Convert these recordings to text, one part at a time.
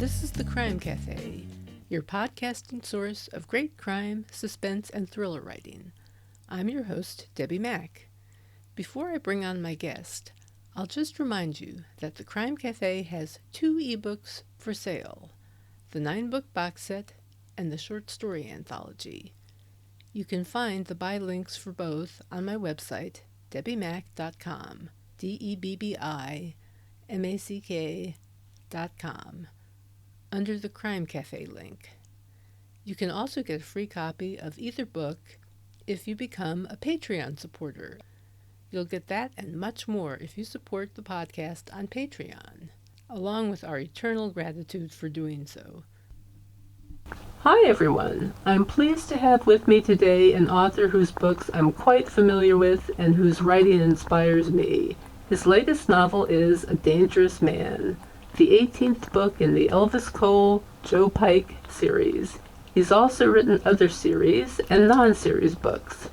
This is the Crime Cafe, your podcasting source of great crime, suspense, and thriller writing. I'm your host, Debbi Mack. Before I bring on my guest, I'll just remind you that the Crime Cafe has 2 ebooks for sale, the 9-book box set and the short story anthology. You can find the buy links for both on my website, debbimack.com, DEBBIMACK.com, under the Crime Cafe link. You can also get a free copy of either book if you become a Patreon supporter. You'll get that and much more if you support the podcast on Patreon, along with our eternal gratitude for doing so. Hi everyone! I'm pleased to have with me today an author whose books I'm quite familiar with and whose writing inspires me. His latest novel is A Dangerous Man, the 18th book in the Elvis Joe Pike series. He's also written other series and non-series books.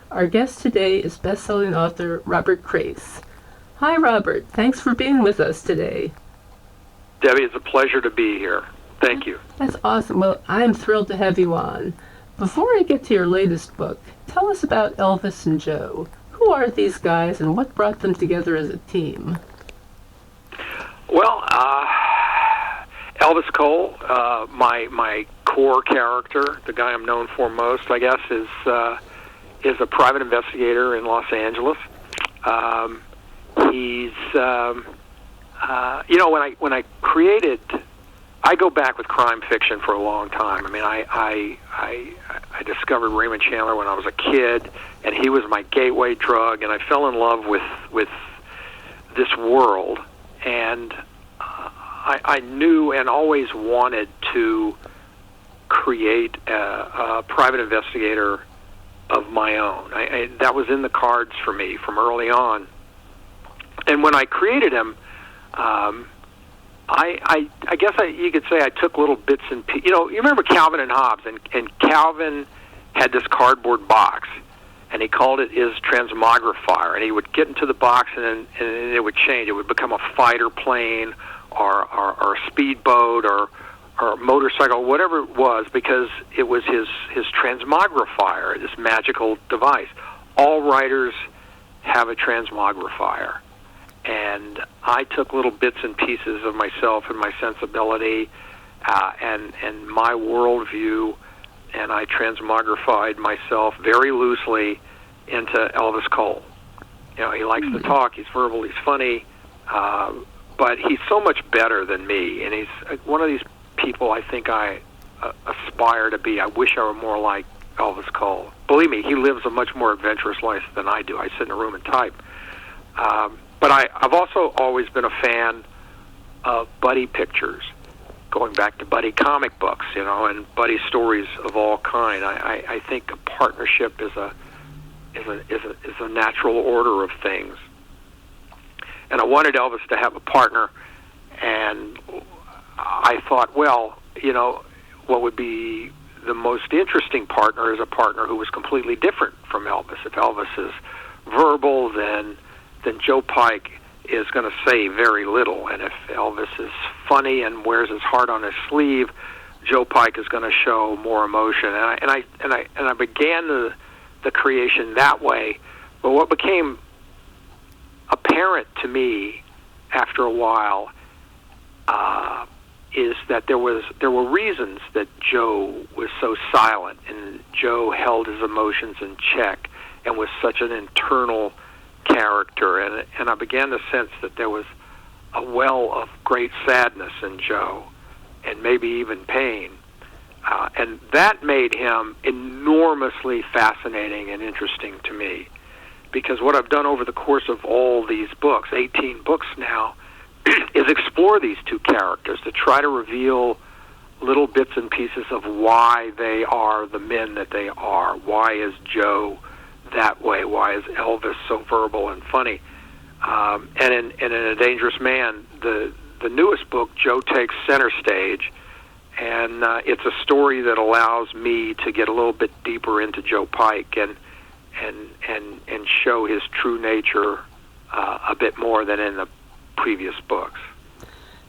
Our guest today is best-selling author Robert Crais. Hi Robert, thanks for being with us today. Debbie, it's a pleasure to be here. Thank you. That's awesome. Well, I'm thrilled to have you on. Before I get to your latest book, tell us about Elvis and Joe. Who are these guys and what brought them together as a team? Well, Elvis Cole, my core character, the guy I'm known for most, I guess, is a private investigator in Los Angeles. He's, when I created, I go back with crime fiction for a long time. I mean, I discovered Raymond Chandler when I was a kid, and he was my gateway drug, and I fell in love with this world. And I knew and always wanted to create a private investigator of my own. That was in the cards for me from early on. And when I created him, I guess you could say I took little bits and pieces. You remember Calvin and Hobbes, and Calvin had this cardboard box, and he called it his transmogrifier, and he would get into the box, and it would change. It would become a fighter plane or a speedboat or a motorcycle, whatever it was, because it was his transmogrifier, this magical device. All writers have a transmogrifier. And I took little bits and pieces of myself and my sensibility and my worldview, and I transmogrified myself very loosely into Elvis Cole. He likes to talk, he's verbal, he's funny, but he's so much better than me, and he's one of these people I think I aspire to be. I wish I were more like Elvis Cole. Believe me, he lives a much more adventurous life than I do. I sit in a room and type. But I've also always been a fan of buddy pictures, going back to buddy comic books, and buddy stories of all kind. I think a partnership is a natural order of things. And I wanted Elvis to have a partner, and I thought, well, what would be the most interesting partner is a partner who was completely different from Elvis. If Elvis is verbal, then Joe Pike is going to say very little, and if Elvis is funny and wears his heart on his sleeve, Joe Pike is going to show more emotion. And I began the creation that way. But what became apparent to me after a while is that there were reasons that Joe was so silent, and Joe held his emotions in check and was such an internal character, and I began to sense that there was a well of great sadness in Joe, and maybe even pain, and that made him enormously fascinating and interesting to me, because what I've done over the course of all these books, 18 books now, is explore these two characters to try to reveal little bits and pieces of why they are the men that they are. Why is Joe that way? Why is Elvis so verbal and funny? And in A Dangerous Man, the newest book, Joe takes center stage, and it's a story that allows me to get a little bit deeper into Joe Pike and show his true nature a bit more than in the previous books.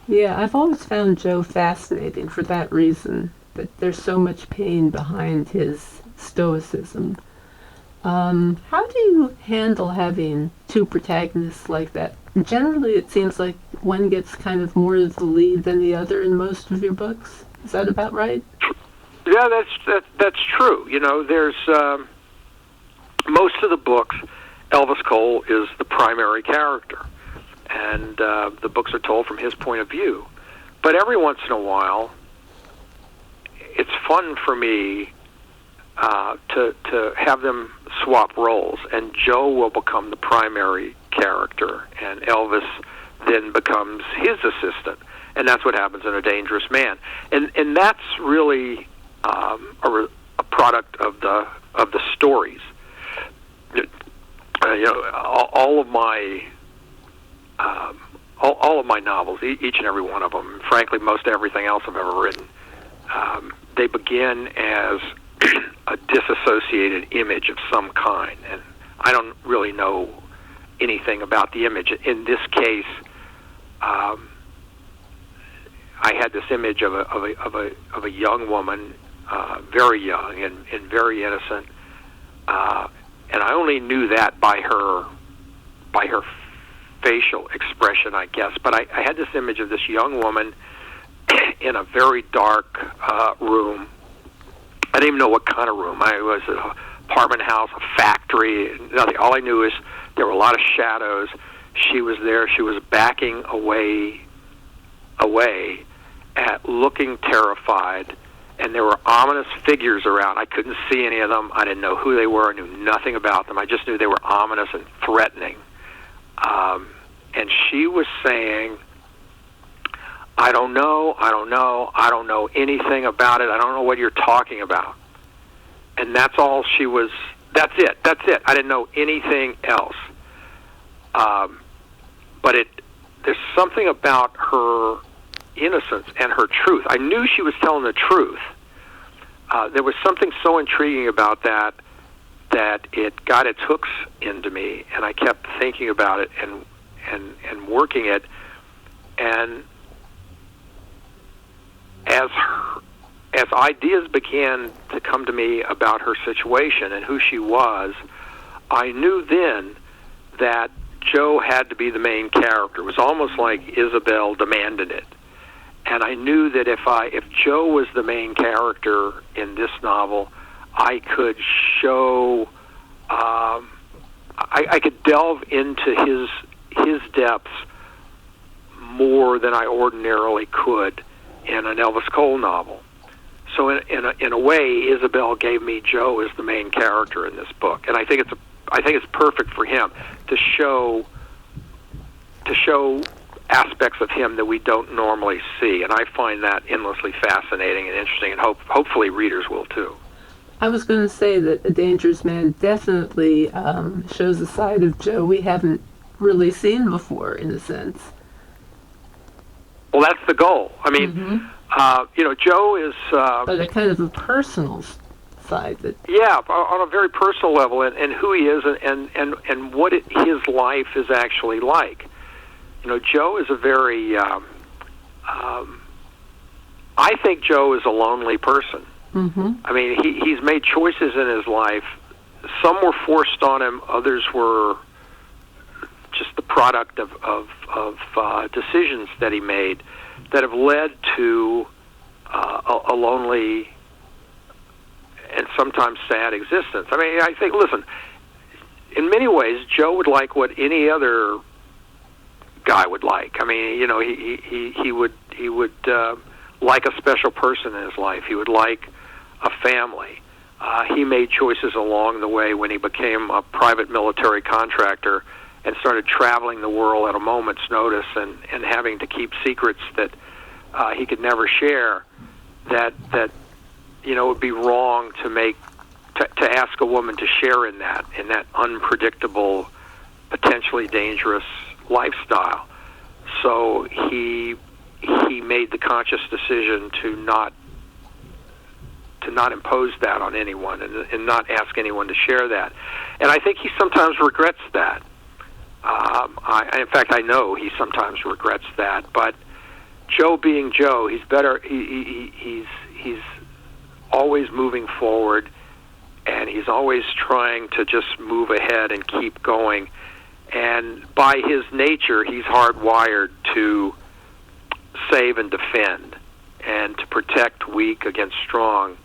Yeah, I've always found Joe fascinating for that reason, that there's so much pain behind his stoicism. How do you handle having two protagonists like that? Generally, it seems like one gets kind of more of the lead than the other in most of your books. Is that about right? Yeah, that's true. You know, there's most of the books, Elvis Cole is the primary character, and the books are told from his point of view. But every once in a while, it's fun for me to have them swap roles, and Joe will become the primary character, and Elvis then becomes his assistant, and that's what happens in A Dangerous Man, and that's really a product of the stories. You know, all of my novels, each and every one of them, frankly, most everything else I've ever written, they begin as a disassociated image of some kind, and I don't really know anything about the image. In this case, I had this image of a young woman, very young and very innocent, and I only knew that by her facial expression, I guess. But I had this image of this young woman in a very dark room. I didn't even know what kind of room. I was an apartment house, a factory, nothing. All I knew is there were a lot of shadows. She was there. She was backing away, looking terrified, and there were ominous figures around. I couldn't see any of them. I didn't know who they were. I knew nothing about them. I just knew they were ominous and threatening. And she was saying, I don't know anything about it. I don't know what you're talking about. And that's all she was, that's it. I didn't know anything else. But there's something about her innocence and her truth. I knew she was telling the truth. There was something so intriguing about that it got its hooks into me, and I kept thinking about it and working it. And as ideas began to come to me about her situation and who she was, I knew then that Joe had to be the main character. It was almost like Isabel demanded it. And I knew that if Joe was the main character in this novel, I could show, I could delve into his depths more than I ordinarily could in an Elvis Cole novel. So in a way, Isabel gave me Joe as the main character in this book, and I think it's perfect for him to show aspects of him that we don't normally see, and I find that endlessly fascinating and interesting, and hopefully readers will too. I was going to say that A Dangerous Man definitely shows a side of Joe we haven't really seen before, in a sense. Well, that's the goal. I mean, Joe is... but a kind of a personal side. Yeah, on a very personal level, and who he is, and what his life is actually like. You know, Joe is a very... I think Joe is a lonely person. Mm-hmm. I mean, he's made choices in his life. Some were forced on him. Others were just the product of decisions that he made that have led to a lonely and sometimes sad existence. I mean, I think, listen, in many ways, Joe would like what any other guy would like. I mean, you know, he would like a special person in his life. He would like a family. He made choices along the way when he became a private military contractor and started traveling the world at a moment's notice and having to keep secrets that he could never share, that you know, it would be wrong to ask a woman to share in that unpredictable, potentially dangerous lifestyle. So he made the conscious decision to not impose that on anyone and not ask anyone to share that. And I think he sometimes regrets that. In fact, I know he sometimes regrets that. But Joe being Joe, he's better. He's always moving forward, and he's always trying to just move ahead and keep going. And by his nature, he's hardwired to save and defend, and to protect weak against strong.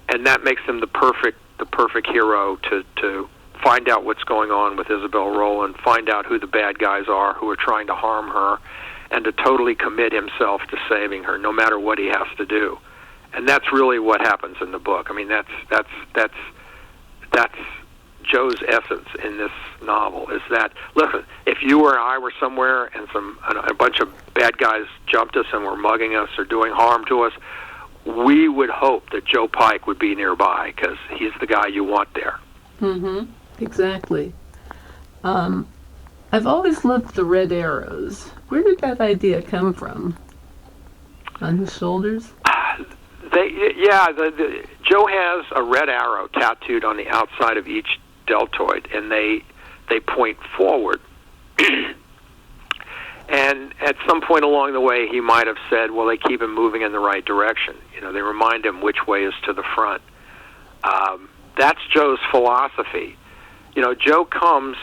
And that makes him the perfect hero to find out what's going on with Isabel Rowland, find out who the bad guys are who are trying to harm her, and to totally commit himself to saving her, no matter what he has to do. And that's really what happens in the book. I mean, that's Joe's essence in this novel, is that, listen, if you or I were somewhere and a bunch of bad guys jumped us and were mugging us or doing harm to us, we would hope that Joe Pike would be nearby, because he's the guy you want there. Mm-hmm. Exactly. I've always loved the red arrows. Where did that idea come from? On his shoulders? Joe has a red arrow tattooed on the outside of each deltoid, and they point forward. And at some point along the way, he might have said, well, they keep him moving in the right direction. You know, they remind him which way is to the front. That's Joe's philosophy. You know, Joe comes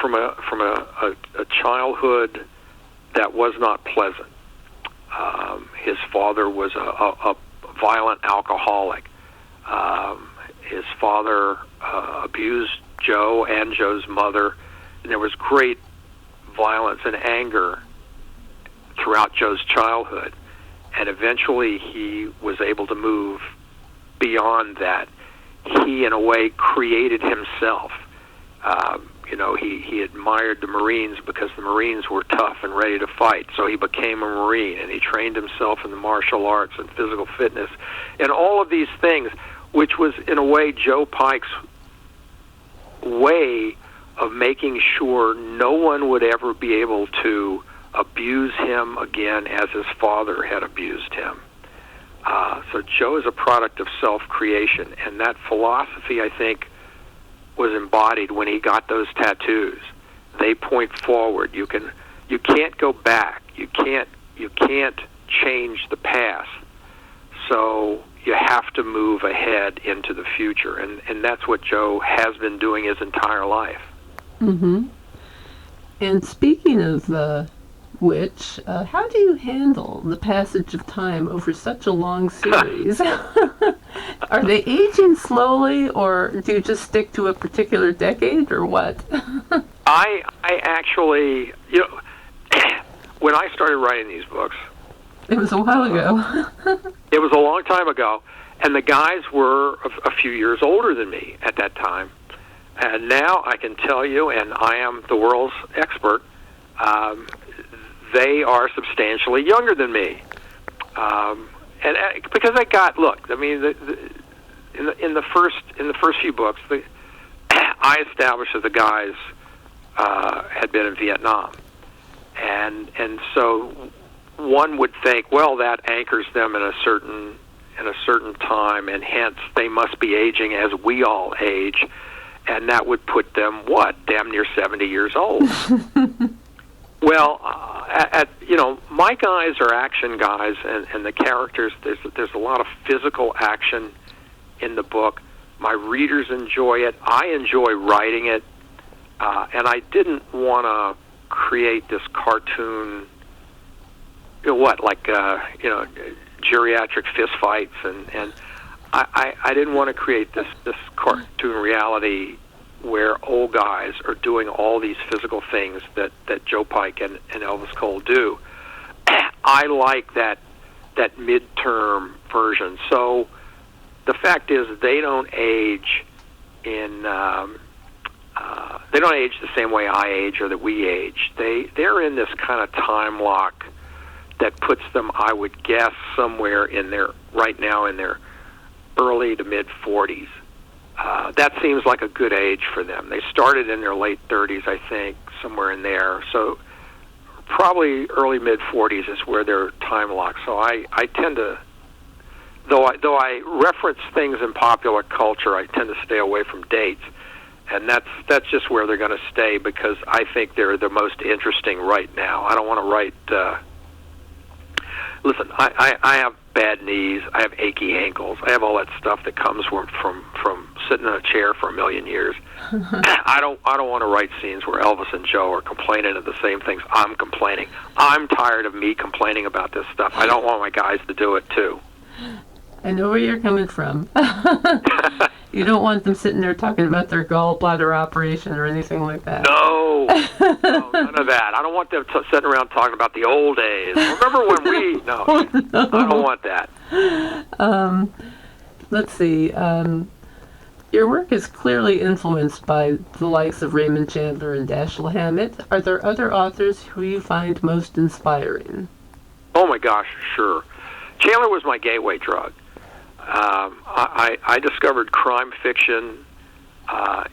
from a childhood that was not pleasant. His father was a violent alcoholic. His father abused Joe and Joe's mother, and there was great violence and anger throughout Joe's childhood. And eventually he was able to move beyond that. He, in a way, created himself. He admired the Marines because the Marines were tough and ready to fight. So he became a Marine, and he trained himself in the martial arts and physical fitness and all of these things, which was, in a way, Joe Pike's way of making sure no one would ever be able to abuse him again as his father had abused him. So Joe is a product of self-creation, and that philosophy, I think, was embodied when he got those tattoos. They point forward. You can't go back. You can't change the past. So you have to move ahead into the future, and that's what Joe has been doing his entire life. Mm-hmm. And speaking of which, how do you handle the passage of time over such a long series? Are they aging slowly, or do you just stick to a particular decade, or what? I actually, when I started writing these books, it was a while ago. It was a long time ago, and the guys were a few years older than me at that time. And now I can tell you, and I am the world's expert, they are substantially younger than me. And because in the first few books, I established that the guys had been in Vietnam, and so one would think, well, that anchors them in a certain time, and hence they must be aging as we all age, and that would put them damn near 70 years old. Well, my guys are action guys, and the characters, there's a lot of physical action in the book. My readers enjoy it. I enjoy writing it, and I didn't want to create this cartoon, geriatric fistfights, and I didn't want to create this cartoon reality where old guys are doing all these physical things that Joe Pike and Elvis Cole do. I like that midterm version. So the fact is, they don't age they don't age the same way I age or that we age. They're in this kind of time lock that puts them, I would guess, somewhere right now in their early to mid 40s. That seems like a good age for them. They started in their late 30s, I think, somewhere in there. So probably early mid 40s is where they're time locked. So I tend to, though I reference things in popular culture, I tend to stay away from dates. and that's just where they're going to stay because I think they're the most interesting right now. I don't want to write. Listen, I have bad knees. I have achy ankles. I have all that stuff that comes from sitting in a chair for a million years. I don't want to write scenes where Elvis and Joe are complaining of the same things I'm complaining. I'm tired of me complaining about this stuff. I don't want my guys to do it too. I know where you're coming from. You don't want them sitting there talking about their gallbladder operation or anything like that. No, none of that. I don't want them sitting around talking about the old days. Remember when we... No, I don't want that. Let's see. Your work is clearly influenced by the likes of Raymond Chandler and Dashiell Hammett. Are there other authors who you find most inspiring? Oh my gosh, sure. Chandler was my gateway drug. I discovered crime fiction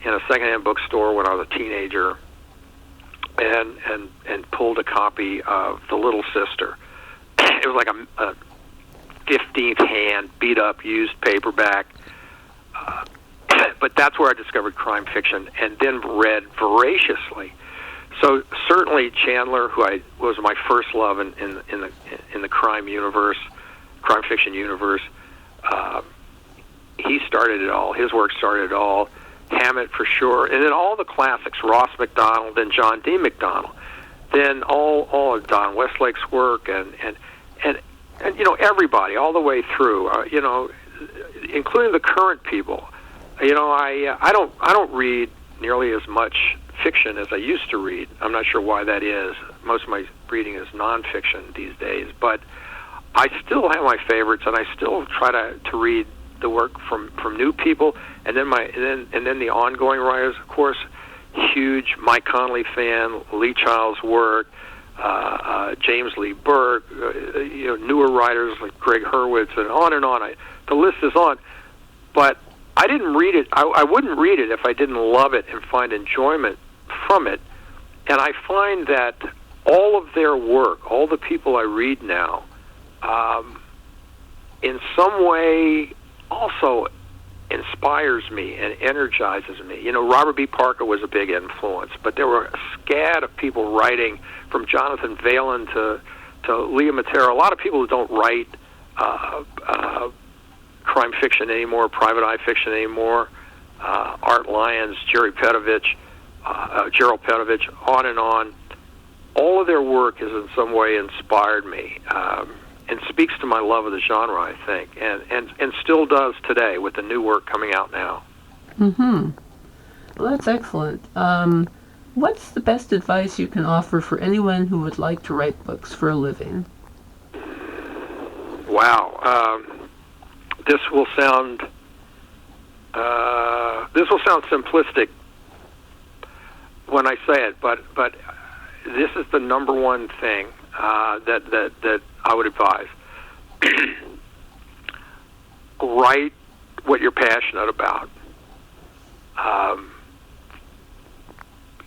in a secondhand bookstore when I was a teenager, and pulled a copy of The Little Sister. It was like a 15th hand, beat up, used paperback. But that's where I discovered crime fiction, and then read voraciously. So certainly Chandler, who was my first love in the crime universe, crime fiction universe. He started it all. His work started it all. Hammett for sure, and then all the classics: Ross MacDonald and John D. MacDonald. Then all of Don Westlake's work, and everybody all the way through. Including the current people. I don't read nearly as much fiction as I used to read. I'm not sure why that is. Most of my reading is nonfiction these days, but I still have my favorites, and I still try to read the work from new people, and then the ongoing writers, of course. Huge Mike Connolly fan, Lee Child's work, James Lee Burke, newer writers like Greg Hurwitz, and on and on. The list is on, but I didn't read it. I wouldn't read it if I didn't love it and find enjoyment from it. And I find that all of their work, all the people I read now, in some way also inspires me and energizes me. Robert B. Parker was a big influence, but there were a scad of people writing, from Jonathan Valen to Leah Matera, a lot of people who don't write crime fiction anymore, private eye fiction anymore, Art Lyons, Gerald Petovich, on and on. All of their work has in some way inspired me, and speaks to my love of the genre, I think, and still does today with the new work coming out now. Mm-hmm. Well, that's excellent. What's the best advice you can offer for anyone who would like to write books for a living? Wow. This will sound simplistic when I say it, but this is the number one thing that I would advise. Write what you're passionate about.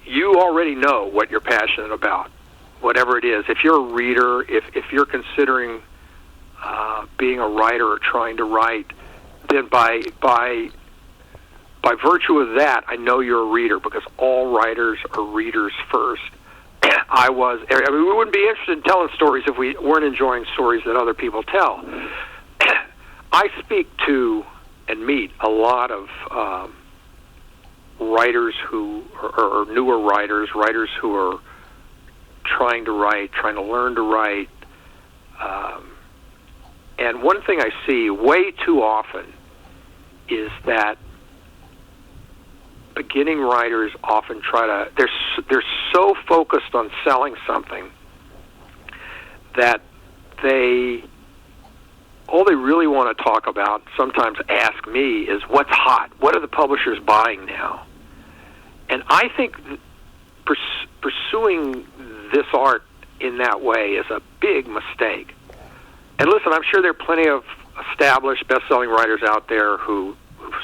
You already know what you're passionate about, whatever it is. If you're a reader, if you're considering being a writer or trying to write, then by virtue of that, I know you're a reader, because all writers are readers first. We wouldn't be interested in telling stories if we weren't enjoying stories that other people tell. I speak to and meet a lot of writers who are newer writers who are trying to learn to write. And one thing I see way too often is that beginning writers often they're so focused on selling something that all they really want to talk about, sometimes ask me, is what's hot. What are the publishers buying now? And I think pursuing this art in that way is a big mistake. And listen, I'm sure there are plenty of established best-selling writers out there who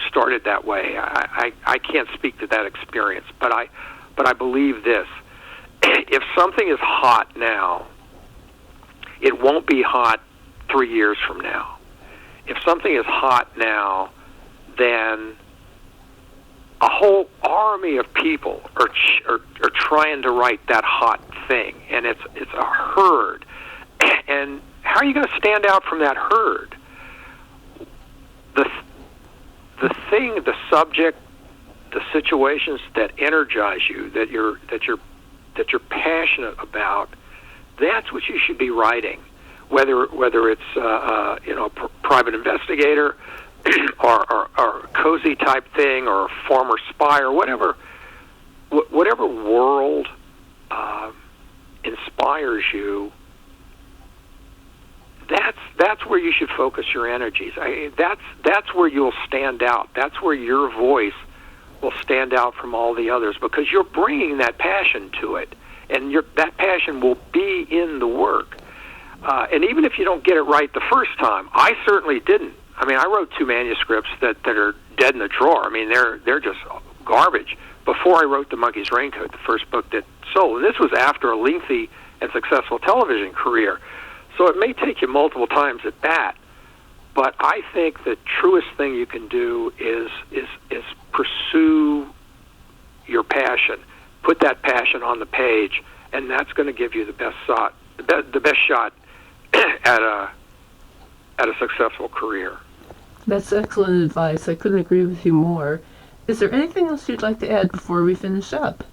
started that way. I can't speak to that experience, but I believe this: if something is hot now, it won't be hot 3 years from now. If something is hot now, then a whole army of people are trying to write that hot thing, and it's a herd. And how are you going to stand out from that herd? The thing, the subject, the situations that energize you, that you're passionate about, that's what you should be writing. Whether it's private investigator or a cozy type thing, or a former spy, or whatever world inspires you. That's where you should focus your energies. That's where you'll stand out. That's where your voice will stand out from all the others, because you're bringing that passion to it, and that passion will be in the work. And even if you don't get it right the first time, I certainly didn't. I mean, I wrote 2 manuscripts that are dead in the drawer. I mean, they're just garbage. Before I wrote The Monkey's Raincoat, the first book that sold, and this was after a lengthy and successful television career. So it may take you multiple times at bat, but I think the truest thing you can do is pursue your passion. Put that passion on the page, and that's going to give you the best shot at a successful career. That's excellent advice. I couldn't agree with you more. Is there anything else you'd like to add before we finish up?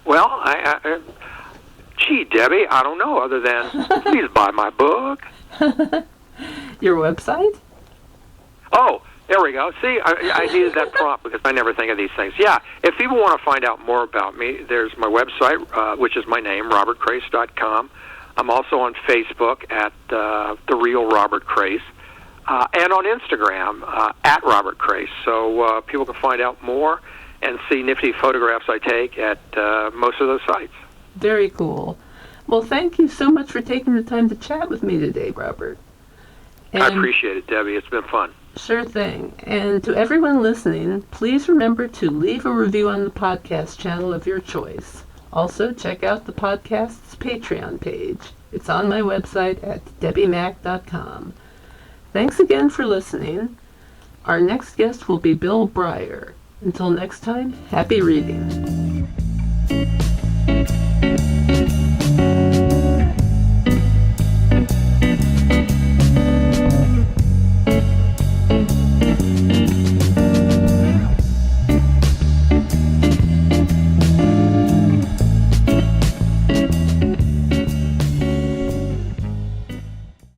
Well, gee, Debbie, I don't know, other than please buy my book. Your website? Oh, there we go. See, I needed that prompt because I never think of these things. Yeah, if people want to find out more about me, there's my website, which is my name, robertcrais.com. I'm also on Facebook at The Real Robert Crais, and on Instagram at Robert Crais. So people can find out more and see nifty photographs I take at most of those sites. Very cool. Well, thank you so much for taking the time to chat with me today, Robert. And I appreciate it, Debbie. It's been fun. Sure thing. And to everyone listening, please remember to leave a review on the podcast channel of your choice. Also, check out the podcast's Patreon page. It's on my website at debbimack.com. Thanks again for listening. Our next guest will be Bill Breyer. Until next time, happy reading.